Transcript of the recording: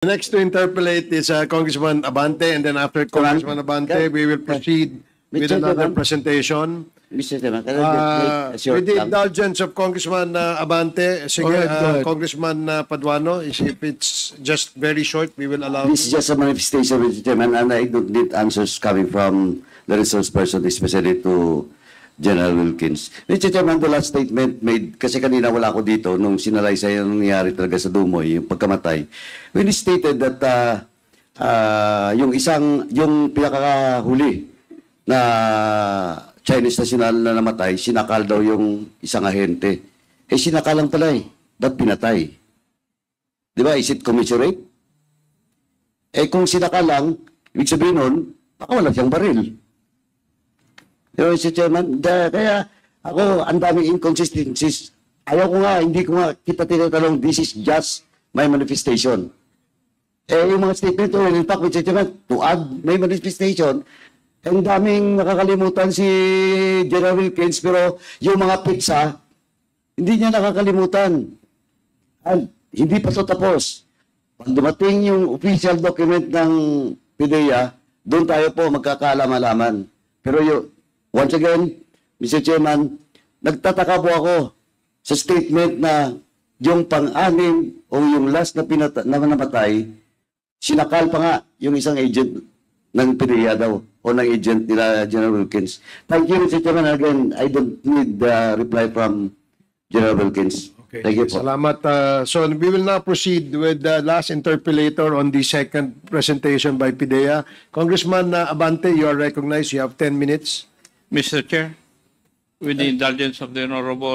The next to interpolate is Congressman Abante, and then after Congressman Abante, we will proceed with another presentation. Mr. Chairman, can I just make a short With the lang? indulgence of Congressman Abante, sige, Go ahead. Congressman Paduano, if it's just very short, we will allow. This is just a manifestation, Mr. Chairman, and I don't need answers coming from the resource person, especially to General Wilkins. Mr. Chairman, the last statement made, kasi kanina wala ako dito, nung sinalaysay yung nangyari talaga sa Dumoy, yung pagkamatay, when he stated that yung pinakahuli na Chinese national na namatay, sinakal daw yung isang ahente. Eh, sinakal lang pala eh. Ba't pinatay? Di ba? Is it commensurate? Eh, kung sinakal lang, ibig sabihin nun, baka wala siyang baril. Pero, Mr. Chairman, kaya ako, ang daming inconsistencies. Ayaw ko nga, hindi ko nga kita tinatanong, this is just my manifestation. Eh, yung mga statement, in fact, Mr. Chairman, to add my manifestation, ang daming nakakalimutan si General Wilkins, pero yung mga pizza, hindi niya nakakalimutan. At hindi pa ito tapos. Pag dumating yung official document ng PIDEA, doon tayo po magkakaalam-alaman. Pero once again, Mr. Chairman, nagtataka po ako sa statement na yung pang-anim o yung last na namatay, sinakal pa nga yung isang agent ng PIDEA daw o ng agent nila General Wilkins. Thank you, Mr. Chairman. Again, I don't need the reply from General Wilkins. Okay. Thank you po. Salamat. So we will now proceed with the last interpolator on the second presentation by PIDEA. Congressman Abante, you are recognized. You have 10 minutes. Mr. Chair, with the indulgence of the Honorable